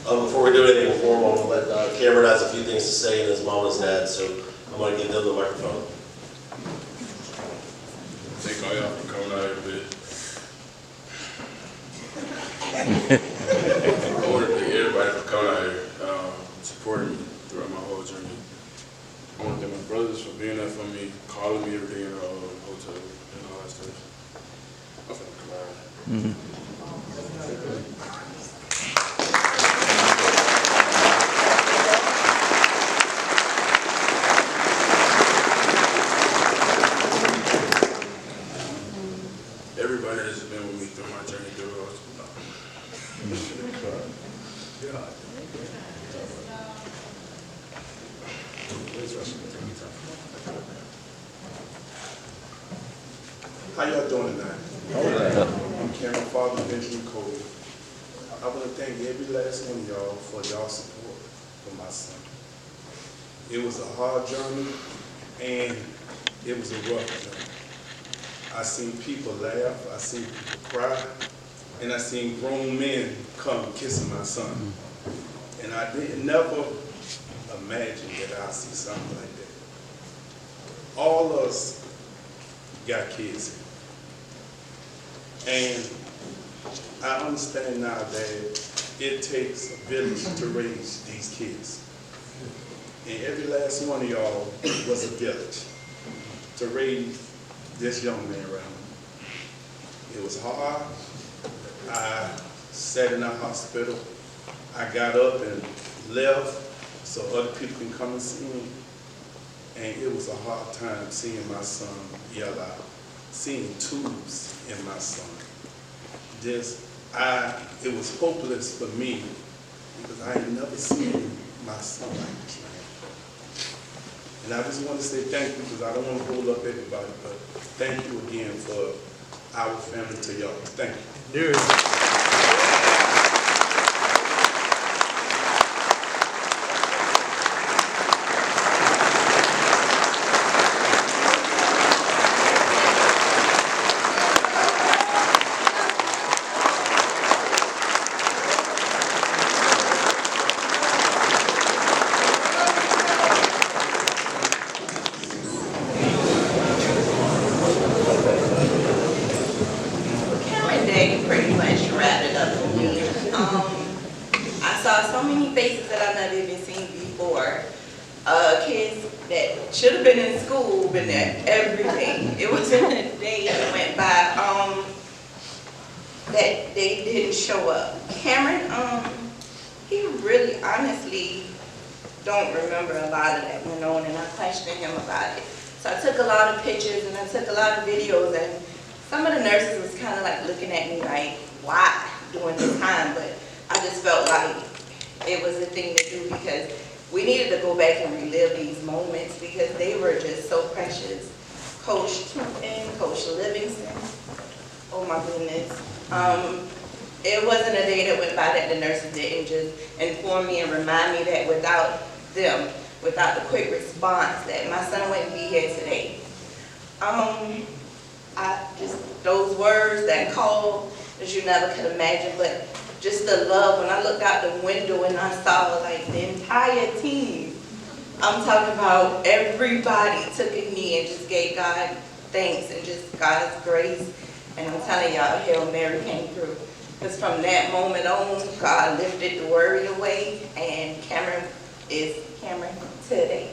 Before we do anything formal, I'm going to let Kameron has a few things to say, and his mom and his dad, so I'm going to give them the microphone. Thank all y'all for coming out here, but I want to thank everybody for coming out here, supporting me throughout my whole journey. I want to thank my brothers for being there for me, calling me every day in the hotel and all that stuff. I'm finna cry. Everybody that's been with me through my journey through all this. How y'all doing tonight? I'm Kameron Cody. I want to thank every last one of y'all for y'all support for my son. It was a hard journey and it was a rough journey. I seen people laugh, I seen people cry, and I seen grown men come kissing my son. And I didn't never imagine that I'd see something like that. All of us got kids. And I understand now that it takes a village to raise these kids. And every last one of y'all was a village to raise this young man right here. It was hard. I sat in a hospital. I got up and left so other people can come and see me. And it was a hard time seeing my son yell out, seeing tubes in my son. It was hopeless for me because I had never seen my son like this, man. And I just want to say thank you because I don't want to hold up everybody, but thank you again for our family to y'all. Thank you. Pretty much wrapped it up for me. I saw so many faces that I've never even seen before. Kids that should have been in school, been there every day. It wasn't a day that went by that they didn't show up. Kameron, he really honestly don't remember a lot of that went on, and I questioned him about it. So I took a lot of pictures and I took a lot of videos, and some of the nurses was kind of like looking at me like, why during this time? But I just felt like it was a thing to do because we needed to go back and relive these moments because they were just so precious. Coach Tupin, Coach Livingston, oh my goodness. It wasn't a day that went by that the nurses didn't just inform me and remind me that without them, without the quick response, that my son wouldn't be here today. Those words, that call, that you never could imagine, but just the love. When I looked out the window and I saw like the entire team, I'm talking about everybody took a knee and just gave God thanks and just God's grace. And I'm telling y'all, Hail Mary came through. Because from that moment on, God lifted the worry away, and Kameron is Kameron today.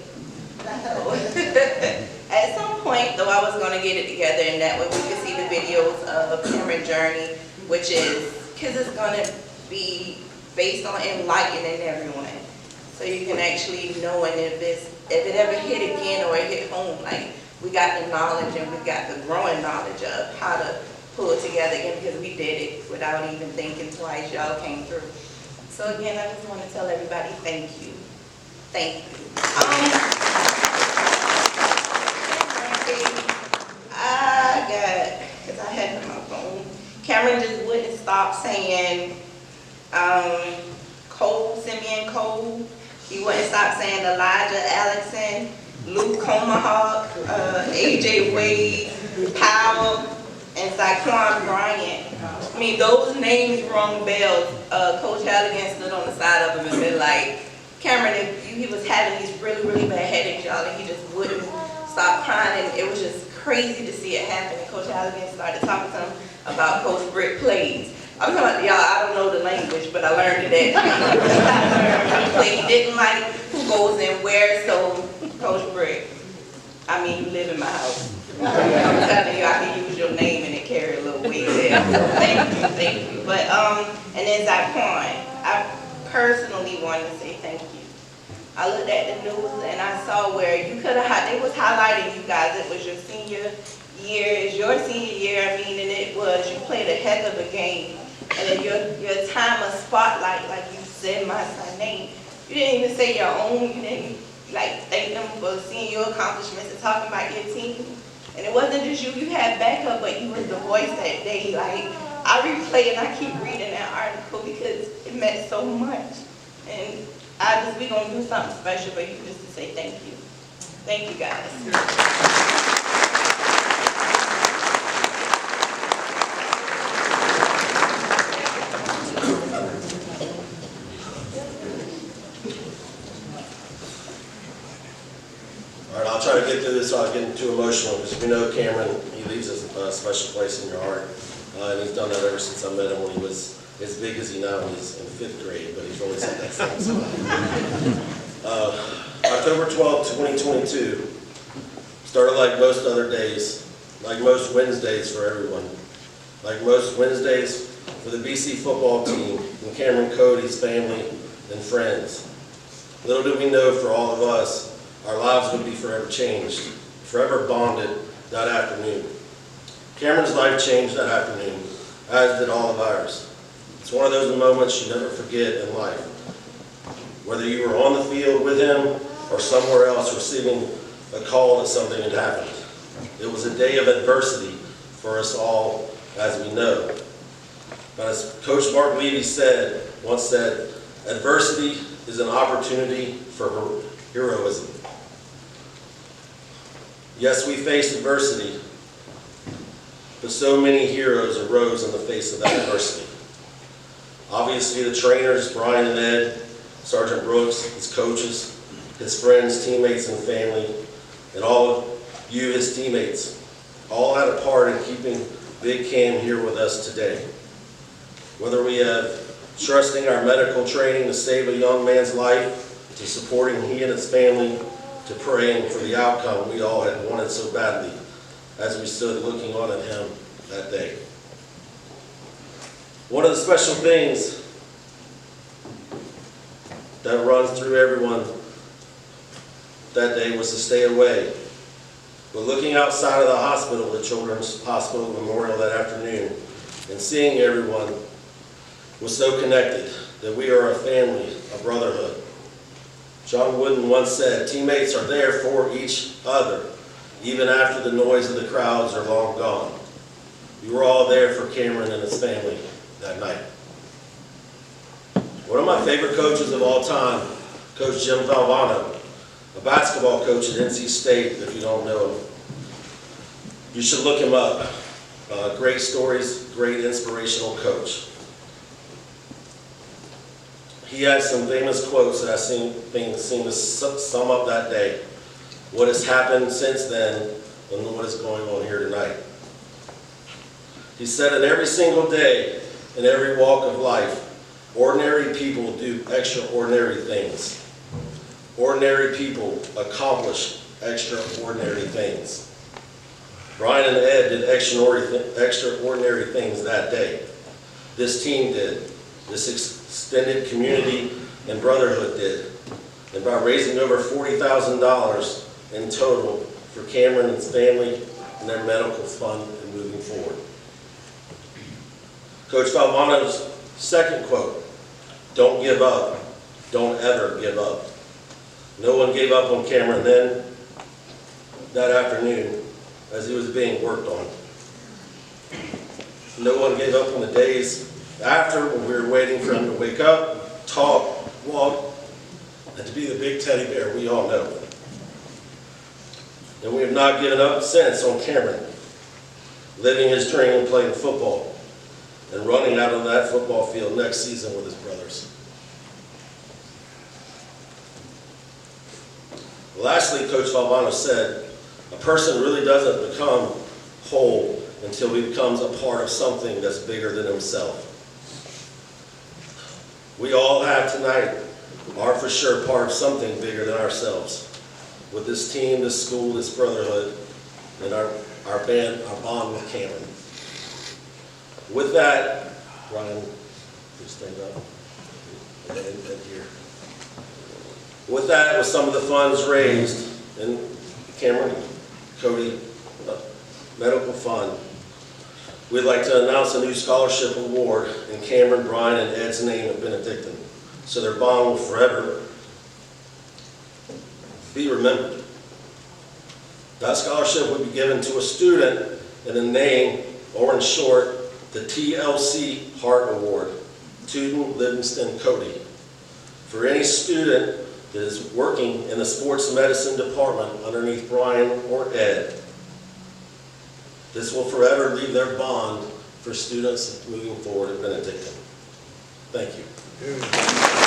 At some point, though, I was going to get it together, and that way we could see the videos of Kameron's journey, which is, because it's going to be based on enlightening everyone. So you can actually know, and if it ever hit again or it hit home, like we got the knowledge and we got the growing knowledge of how to pull it together again, because we did it without even thinking twice. Y'all came through. So again, I just want to tell everybody thank you. Thank you. Because I had it on my phone, Kameron just wouldn't stop saying Cole, Simeon Cole. He wouldn't stop saying Elijah Alexson, Luke Comahawk, AJ Wade, Powell, and Zyklon Bryant. I mean, those names rung bells. Coach Halligan stood on the side of him and been like, Cameron, he was having these really, really bad headaches, y'all, and he just wouldn't stop crying, and it was just crazy to see it happen. And Coach Halligan started talking to him about Coach Britt plays. I'm talking about, y'all, I don't know the language, but I learned it that he didn't like who goes in where, so Coach Britt, I mean, you live in my house. I'm telling you, I can use your name and it carry a little weight there. So thank you. But, and then Zaquan, I personally wanted to say thank you. I looked at the news and I saw where you could have, it was highlighting you guys, it was your senior year, it's your senior year, I mean, and it was, you played a heck of a game. And then your time of spotlight, like you said my son's name, you didn't even say your own, you didn't like thank them for seeing your accomplishments and talking about your team. And it wasn't just you had backup, but you was the voice that day. Like, I replay and I keep reading that article because it meant so much. And we gonna do something special for you just to say thank you. Thank you guys. I'll try to get through this without getting too emotional, because we know Cameron, he leaves a special place in your heart. And he's done that ever since I met him when he was as big as he now is in 5th grade, but he's only said that since. October 12, 2022 started like most other days, like most Wednesdays for everyone. Like most Wednesdays for the BC football team and Kameron Cody's family and friends. Little did we know for all of us, our lives would be forever changed, forever bonded that afternoon. Cameron's life changed that afternoon, as did all of ours. It's one of those moments you never forget in life. Whether you were on the field with him or somewhere else receiving a call that something had happened. It was a day of adversity for us all, as we know. But as Coach Mark Levy once said, adversity is an opportunity for heroism. Yes, we faced adversity, but so many heroes arose in the face of that adversity. Obviously, the trainers, Brian and Ed, Sergeant Brooks, his coaches, his friends, teammates, and family, and all of you, his teammates, all had a part in keeping Big Cam here with us today. Whether we have trusting our medical training to save a young man's life, to supporting he and his family, to praying for the outcome we all had wanted so badly as we stood looking on at him that day. One of the special things that runs through everyone that day was to stay away. But looking outside of the hospital, the Children's Hospital Memorial that afternoon, and seeing everyone was so connected that we are a family, a brotherhood. John Wooden once said, teammates are there for each other, even after the noise of the crowds are long gone. We were all there for Cameron and his family that night. One of my favorite coaches of all time, Coach Jim Valvano, a basketball coach at NC State, if you don't know him. You should look him up. Great stories, great inspirational coach. He has some famous quotes that I think seem to sum up that day, what has happened since then, and what is going on here tonight. He said, in every single day, in every walk of life, ordinary people do extraordinary things. Ordinary people accomplish extraordinary things. Brian and Ed did extraordinary things that day. This team did. This extended community and brotherhood did. And by raising over $40,000 in total for Cameron and his family and their medical fund and moving forward. Coach Valvano's second quote, don't give up, don't ever give up. No one gave up on Cameron then, that afternoon, as he was being worked on. No one gave up on the days after, when we were waiting for him to wake up, talk, walk, and to be the big teddy bear we all know. And we have not given up since on Cameron, living his dream and playing football. and running out on that football field next season with his brothers. Lastly, Coach Valvano said, a person really doesn't become whole until he becomes a part of something that's bigger than himself. We all have tonight are for sure part of something bigger than ourselves. With this team, this school, this brotherhood, and our band, our bond with Cameron. With that, Ryan, just stand up. And here. With that, with some of the funds raised in Kameron Cody Medical Fund, we'd like to announce a new scholarship award in Cameron, Brian, and Ed's name at Benedictine, so their bond will forever be remembered. That scholarship would be given to a student in a name, or in short, the TLC Heart Award, Tudor Livingston Cody. For any student that is working in the sports medicine department underneath Brian or Ed, this will forever leave their bond for students moving forward at Benedictine. Thank you.